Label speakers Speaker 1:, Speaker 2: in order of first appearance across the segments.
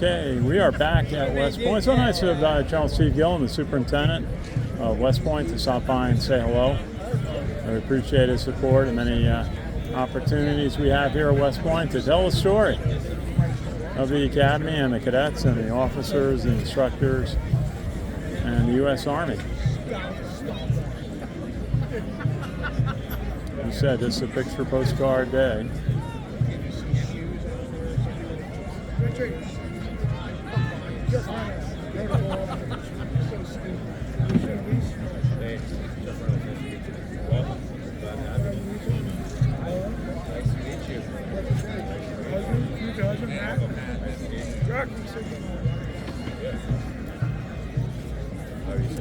Speaker 1: Okay, we are back at West Point. So nice of Charles C. Gillen, the superintendent of West Point, to stop by and say hello. We appreciate his support and many opportunities we have here at West Point to tell the story of the Academy and the cadets and the officers, the instructors, and the U.S. Army. You said this is a picture postcard day. And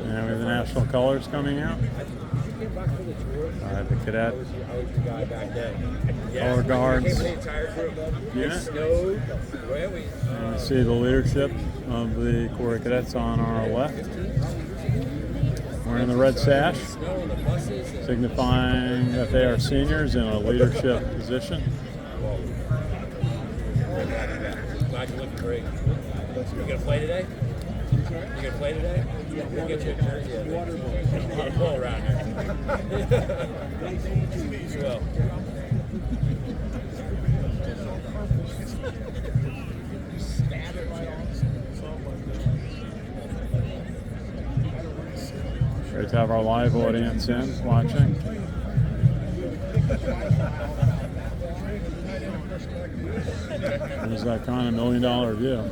Speaker 1: we have the national colors coming out. The cadet color guards. Yeah. And you see the leadership of the Corps of Cadets on our left. Wearing the red sash, signifying that they are seniors in a leadership position.
Speaker 2: Glad you're looking great. You gonna play today? You gonna play today? We'll get you a jersey. A lot of pull around here. You will.
Speaker 1: Great to have our live audience in watching. There's that kind of $1 million view.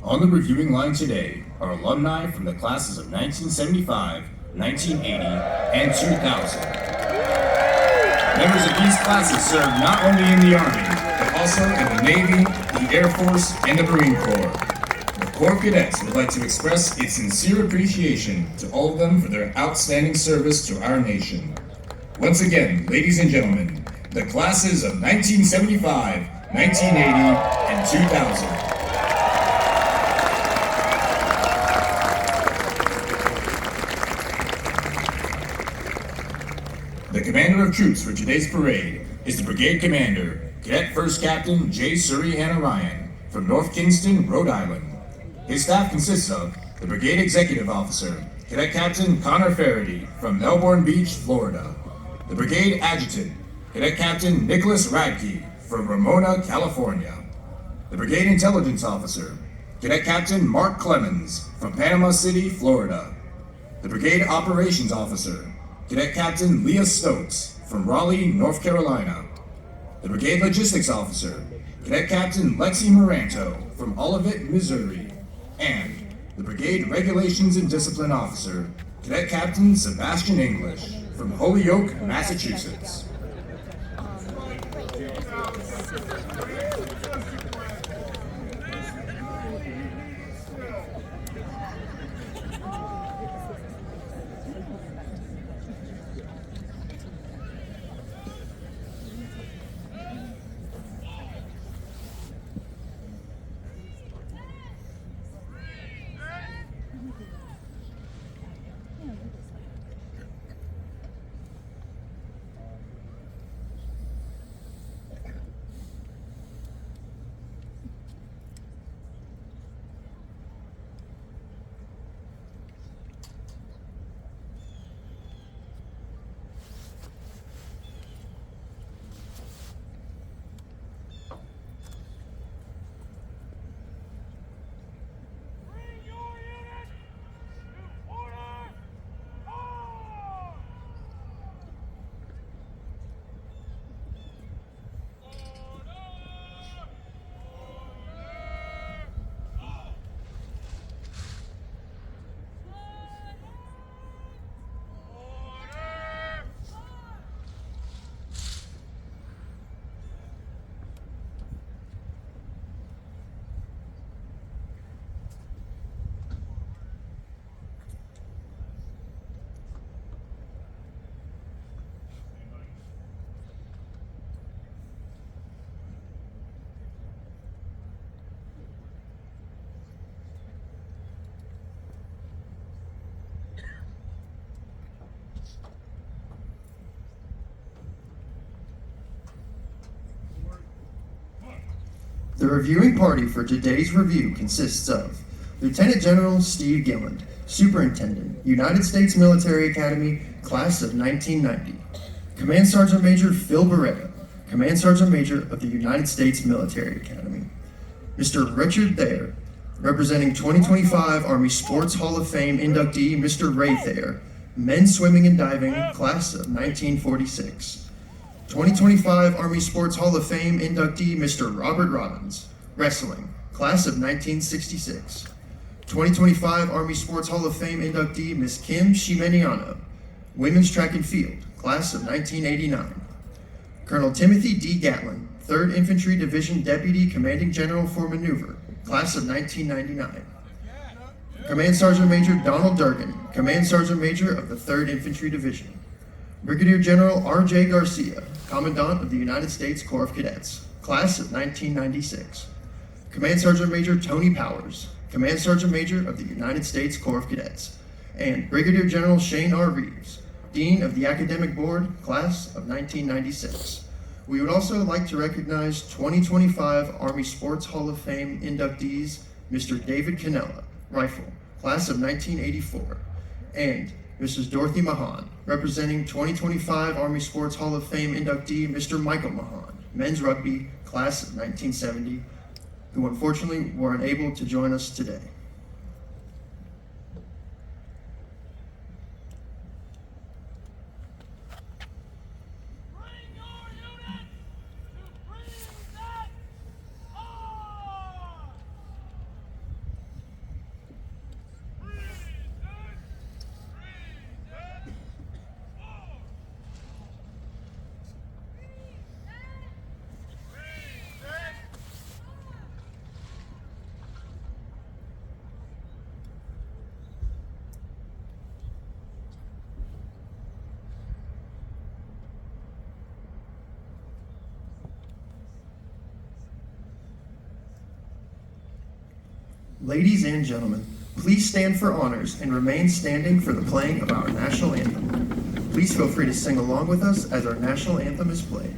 Speaker 3: On the reviewing line today are alumni from the classes of 1975, 1980, and 2000. Members of these classes served not only in the Army, but also in the Navy, the Air Force, and the Marine Corps. The Corps of Cadets would like to express its sincere appreciation to all of them for their outstanding service to our nation. Once again, ladies and gentlemen, the classes of 1975, 1980, and 2000. The commander of troops for today's parade is the Brigade Commander, Cadet First Captain J. Surrey Hannah Ryan from North Kingston, Rhode Island. His staff consists of the Brigade Executive Officer, Cadet Captain Connor Faraday from Melbourne Beach, Florida. The Brigade Adjutant, Cadet Captain Nicholas Radke from Ramona, California. The Brigade Intelligence Officer, Cadet Captain Mark Clemens from Panama City, Florida. The Brigade Operations Officer, Cadet Captain Leah Stokes from Raleigh, North Carolina. The Brigade Logistics Officer, Cadet Captain Lexi Moranto from Olivet, Missouri. And the Brigade Regulations and Discipline Officer, Cadet Captain Sebastian English from Holyoke, Massachusetts.
Speaker 4: The reviewing party for today's review consists of Lieutenant General Steve Gilland, Superintendent, United States Military Academy, Class of 1990. Command Sergeant Major Phil Beretta, Command Sergeant Major of the United States Military Academy. Mr. Richard Thayer, representing 2025 Army Sports Hall of Fame inductee Mr. Ray Thayer, Men's Swimming and Diving, Class of 1946. 2025 Army Sports Hall of Fame inductee Mr. Robert Robbins, Wrestling, Class of 1966. 2025 Army Sports Hall of Fame inductee Ms. Kim Shimeniano, Women's Track and Field, Class of 1989. Colonel Timothy D. Gatlin, 3rd Infantry Division Deputy Commanding General for Maneuver, Class of 1999. Command Sergeant Major Donald Durgan, Command Sergeant Major of the 3rd Infantry Division. Brigadier General R.J. Garcia, Commandant of the United States Corps of Cadets, Class of 1996. Command Sergeant Major Tony Powers, Command Sergeant Major of the United States Corps of Cadets. And Brigadier General Shane R. Reeves, Dean of the Academic Board, Class of 1996. We would also like to recognize 2025 Army Sports Hall of Fame inductees, Mr. David Canella, Rifle, Class of 1984, and Mrs. Dorothy Mahan, representing 2025 Army Sports Hall of Fame inductee, Mr. Michael Mahan, Men's Rugby, Class of 1970, who unfortunately were unable to join us today. Ladies and gentlemen, please stand for honors and remain standing for the playing of our national anthem. Please feel free to sing along with us as our national anthem is played.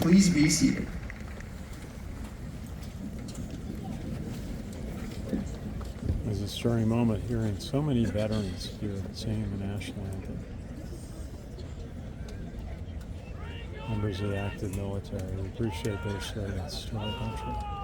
Speaker 4: Please be seated.
Speaker 1: It was a stirring moment hearing so many veterans here singing the national anthem. Members of the active military, we appreciate their service to our country.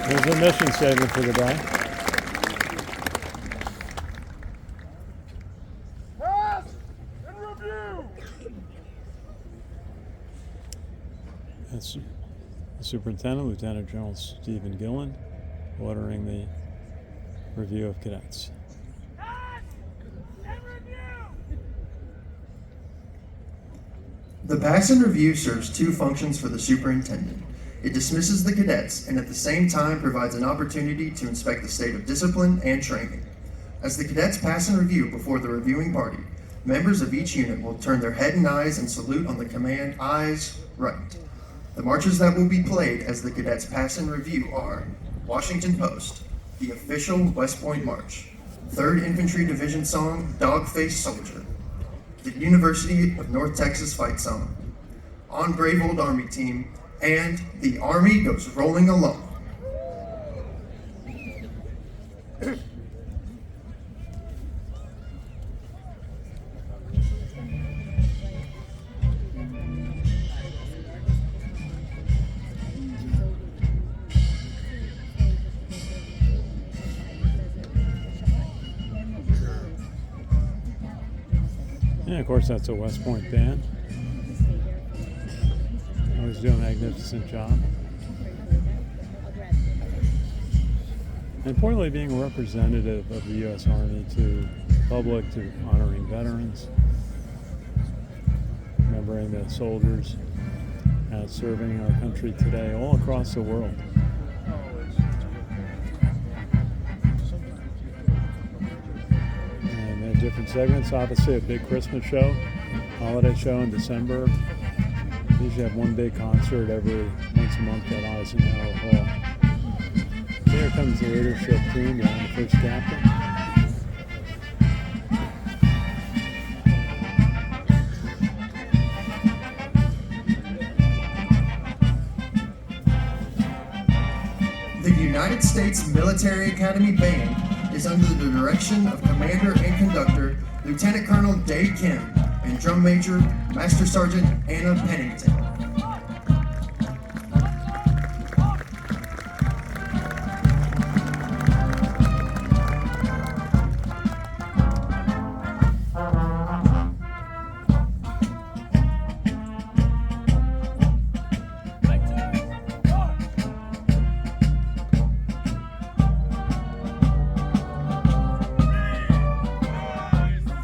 Speaker 1: Here's the mission statement for the day.
Speaker 5: Pass and review.
Speaker 1: That's the Superintendent, Lieutenant General Stephen Gilland, ordering the review of cadets.
Speaker 5: Pass and review.
Speaker 4: The pass and review serves two functions for the superintendent. It dismisses the cadets and at the same time provides an opportunity to inspect the state of discipline and training. As the cadets pass and review before the reviewing party, members of each unit will turn their head and eyes and salute on the command "Eyes Right." The marches that will be played as the cadets pass and review are Washington Post, the official West Point March, 3rd Infantry Division song "Dog-Faced Soldier," the University of North Texas fight song, "On Brave Old Army Team," and "The Army Goes Rolling Along."
Speaker 1: And of course, that's a West Point band. Always do a magnificent job. And importantly, being a representative of the U.S. Army to the public, to honoring veterans, remembering the soldiers serving our country today all across the world. And they have different segments. Obviously, a big Christmas show, holiday show in December. We usually have one big concert once a month at Eisenhower Hall. Here comes the leadership team behind the first captain.
Speaker 4: The United States Military Academy Band is under the direction of Commander and Conductor Lieutenant Colonel Dave Kim and Drum Major Master Sergeant Anna Pennington.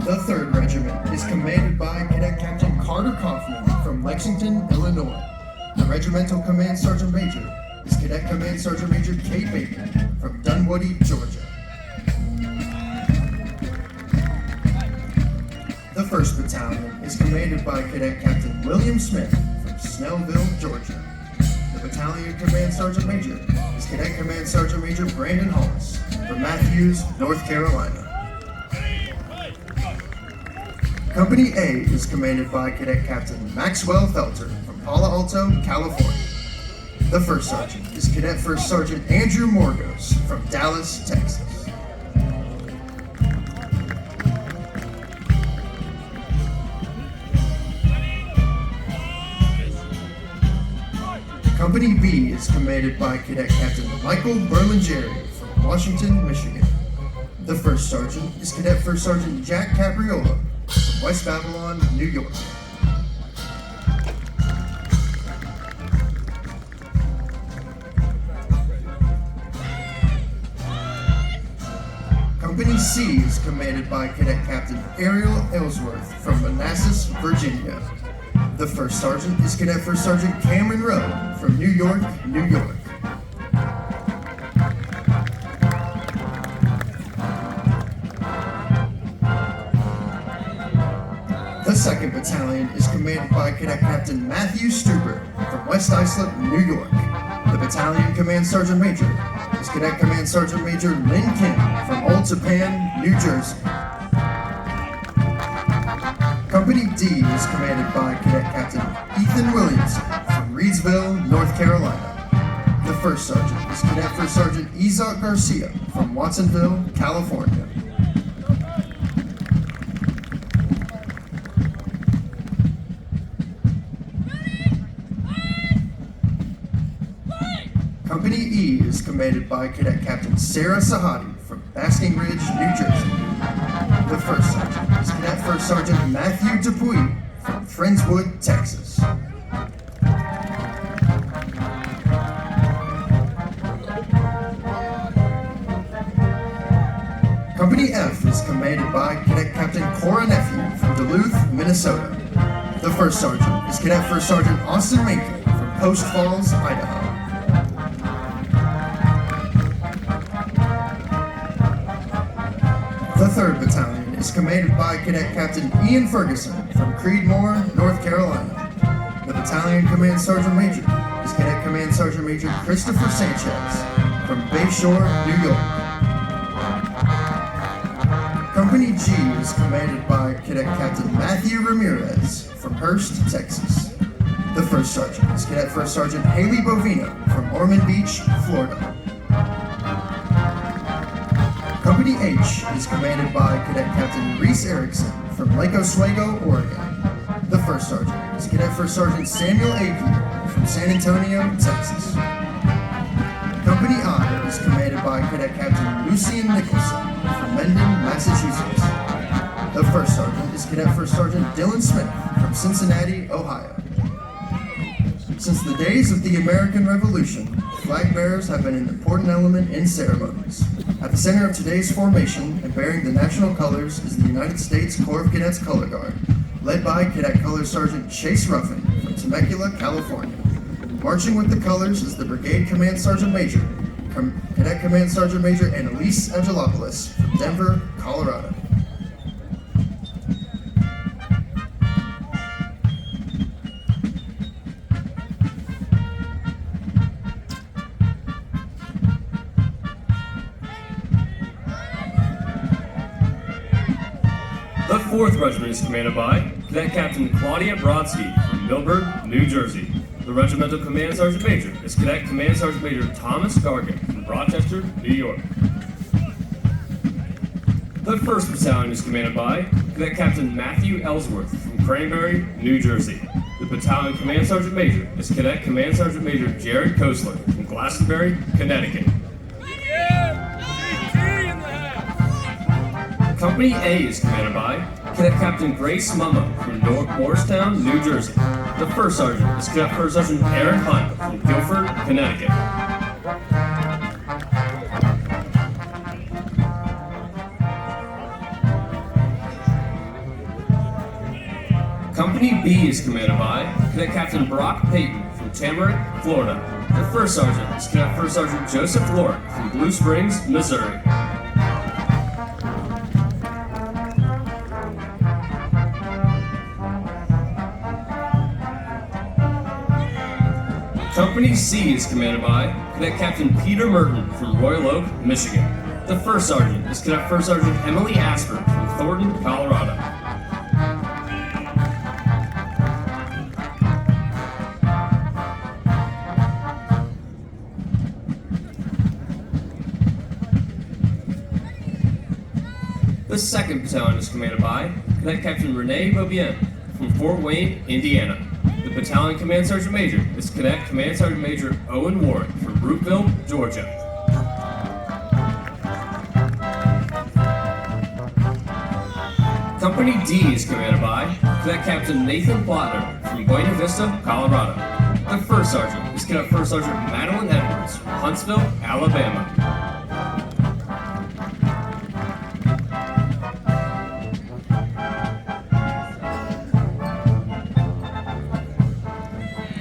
Speaker 4: The 3rd Regiment is commanded by Cadet Captain Carter Kaufman from Lexington, Illinois. The Regimental Command Sergeant Major is Cadet Command Sergeant Major Kate Bacon from Dunwoody, Georgia. The 1st Battalion is commanded by Cadet Captain William Smith from Snellville, Georgia. The Battalion Command Sergeant Major is Cadet Command Sergeant Major Brandon Hollis from Matthews, North Carolina. Company A is commanded by Cadet Captain Maxwell Felter from Palo Alto, California. The 1st Sergeant is Cadet 1st Sergeant Andrew Morgos from Dallas, Texas. Company B is commanded by Cadet Captain Michael Berlingeri from Washington, Michigan. The 1st Sergeant is Cadet 1st Sergeant Jack Capriola from West Babylon, New York. Company C is commanded by Cadet Captain Ariel Ellsworth from Manassas, Virginia. The 1st Sergeant is Cadet 1st Sergeant Cameron Rowe from New York, New York. The 2nd Battalion is commanded by Cadet Captain Matthew Stuber from West Islip, New York. The Battalion Command Sergeant Major is Cadet Command Sergeant Major Lynn Kim from Old Tappan, New Jersey. Company D is commanded by Cadet Captain Ethan Williamson from Reedsville, North Carolina. The 1st Sergeant is Cadet 1st Sergeant Isaac Garcia from Watsonville, California. Company E is commanded by Cadet Captain Sarah Sahadi from Basking Ridge, New Jersey. The first sergeant is Cadet First Sergeant Matthew Dupuy from Friendswood, Texas. Company F is commanded by Cadet Captain Cora Nephew from Duluth, Minnesota. The first sergeant is Cadet First Sergeant Austin Menke from Post Falls, Idaho. The 3rd Battalion is commanded by Cadet Captain Ian Ferguson from Creedmoor, North Carolina. The Battalion Command Sergeant Major is Cadet Command Sergeant Major Christopher Sanchez from Bayshore, New York. Company G is commanded by Cadet Captain Matthew Ramirez from Hurst, Texas. The first sergeant is Cadet First Sergeant Haley Bovino from Ormond Beach, Florida. Company H is commanded by Cadet Captain Reese Erickson from Lake Oswego, Oregon. The first sergeant is Cadet First Sergeant Samuel A. from San Antonio, Texas. Company I is commanded by Cadet Captain Lucian Nicholson from Mendon, Massachusetts. The first sergeant is Cadet First Sergeant Dylan Smith from Cincinnati, Ohio. Since the days of the American Revolution, flag bearers have been an important element in ceremonies. At the center of today's formation and bearing the national colors is the United States Corps of Cadets Color Guard, led by Cadet Color Sergeant Chase Ruffin from Temecula, California. Marching with the colors is the Brigade Command Sergeant Major, Cadet Command Sergeant Major Annalise Angelopoulos from Denver, Colorado.
Speaker 6: The 4th Regiment is commanded by Cadet Captain Claudia Brodsky from Millburn, New Jersey. The Regimental Command Sergeant Major is Cadet Command Sergeant Major Thomas Gargan from Rochester, New York. The 1st Battalion is commanded by Cadet Captain Matthew Ellsworth from Cranberry, New Jersey. The Battalion Command Sergeant Major is Cadet Command Sergeant Major Jared Kosler from Glastonbury, Connecticut. Company A is commanded by Cadet Captain Grace Mumma from Morristown, New Jersey. The 1st Sergeant is Cadet First Sergeant Aaron Hunt from Guilford, Connecticut. Company B is commanded by Cadet Captain Brock Payton from Tamarack, Florida. The 1st Sergeant is Cadet First Sergeant Joseph Lorick from Blue Springs, Missouri. Company C is commanded by Cadet Captain Peter Merton from Royal Oak, Michigan. The 1st Sergeant is Cadet First Sergeant Emily Asper from Thornton, Colorado. The 2nd Battalion is commanded by Cadet Captain Rene Beaubien from Fort Wayne, Indiana. The Battalion Command Sergeant Major is Cadet Command Sergeant Major Owen Warren from Roopville, Georgia. Company D is commanded by Cadet Captain Nathan Plattner from Buena Vista, Colorado. The 1st Sergeant is Cadet First Sergeant Madeline Edwards from Huntsville, Alabama.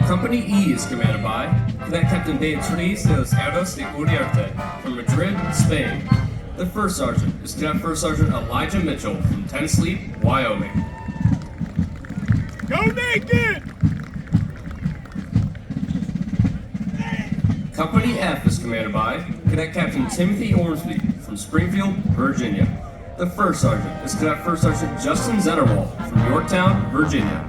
Speaker 6: Company E is commanded by Cadet Captain Beatriz de los Herdos de Uriarte from Madrid, Spain. The 1st Sergeant is Cadet First Sergeant Elijah Mitchell from Tennessee, Wyoming.
Speaker 5: Go naked!
Speaker 6: Company F is commanded by Cadet Captain Timothy Ormsby from Springfield, Virginia. The 1st Sergeant is Cadet First Sergeant Justin Zetterwald from Yorktown, Virginia.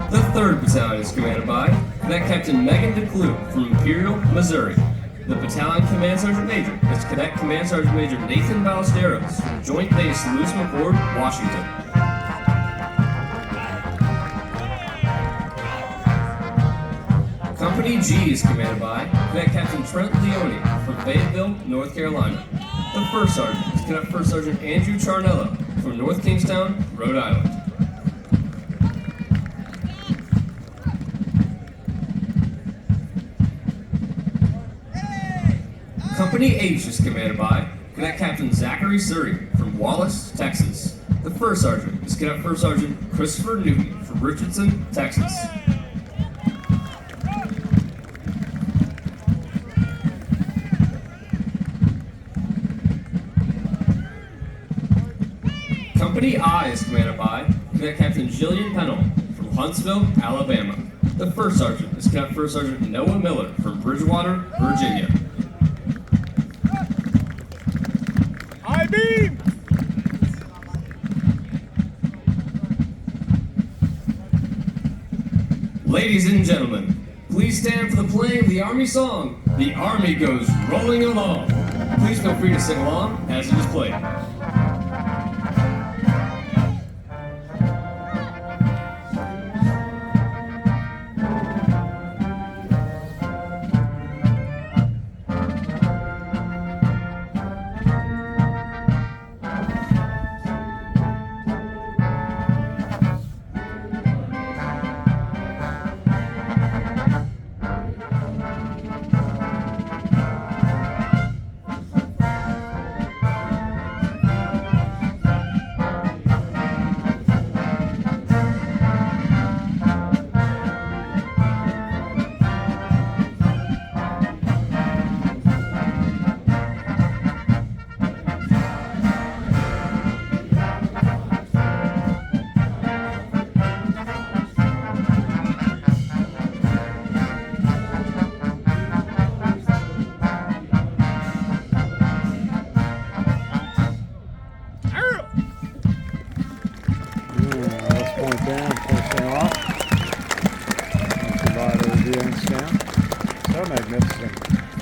Speaker 6: The 3rd Battalion is commanded by Cadet Captain Megan DeClue from Imperial, Missouri. The Battalion Command Sergeant Major is Cadet Command Sergeant Major Nathan Ballesteros from Joint Base Lewis McChord, Washington. Company G is commanded by Cadet Captain Trent Leone from Fayetteville, North Carolina. The first sergeant is Cadet First Sergeant Andrew Charnello from North Kingstown, Rhode Island. Company H is commanded by Cadet Captain Zachary Surrey from Wallace, Texas. The first sergeant is Cadet First Sergeant Christopher Newton from Richardson, Texas. Company I is commanded by Cadet Captain Jillian Pennell from Huntsville, Alabama. The first sergeant is Cadet First Sergeant Noah Miller from Bridgewater, Virginia.
Speaker 5: I-beam!
Speaker 6: Ladies and gentlemen, please stand for the playing of the Army song, The Army Goes Rolling Along. Please feel free to sing along as it is played.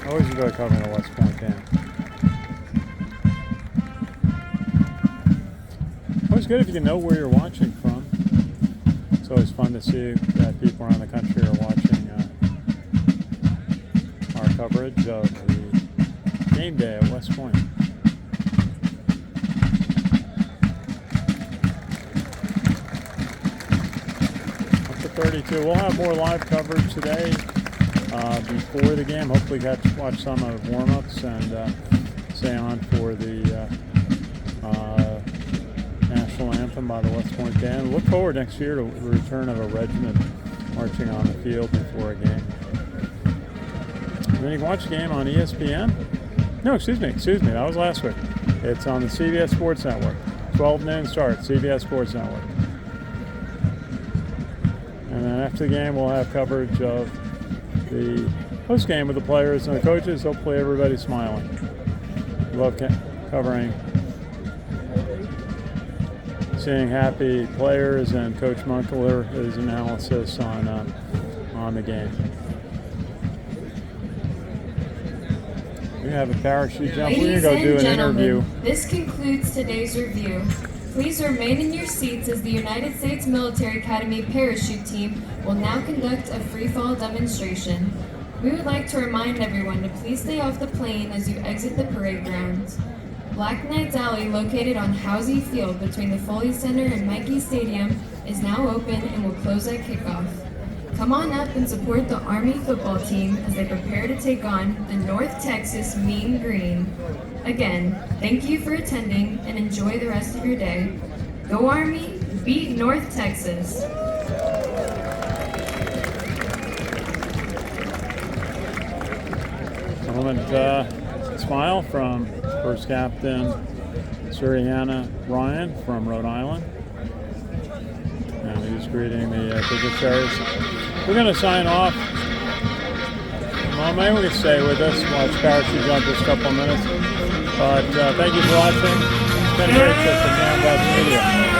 Speaker 1: Always enjoy covering the West Point game. Always good if you can know where you're watching from. It's always fun to see that people around the country are watching our coverage of the game day at West Point. Up to 32. We'll have more live coverage today. Before the game, hopefully watch some of warm-ups and stay on for the national anthem by the West Point Band. Look forward next year to the return of a regiment marching on the field before a game. Then you can watch the game on ESPN. No, excuse me, that was last week. It's on the CBS Sports Network. 12 noon start, CBS Sports Network. And then after the game, we'll have coverage of the post game with the players and the coaches. Hopefully everybody's smiling. We love covering, seeing happy players and Coach Munkler, his analysis on the game. We have a parachute jump. We're going to go do an interview.
Speaker 7: This concludes today's review. Please remain in your seats as the United States Military Academy parachute team will now conduct a free fall demonstration. We would like to remind everyone to please stay off the plane as you exit the parade grounds. Black Knights Alley, located on Housey Field between the Foley Center and Mikey Stadium, is now open and will close at kickoff. Come on up and support the Army football team as they prepare to take on the North Texas Mean Green. Again, thank you for attending and enjoy the rest of your day. Go Army, beat North Texas.
Speaker 1: Compliment smile from First Captain Suriana Ryan from Rhode Island. And he's greeting the dignitaries. We're going to sign off. Well, maybe we can stay with us, watch parachute jump just a couple of minutes. But thank you for watching. Ken Kraetzer for Ken Kraetzer Media.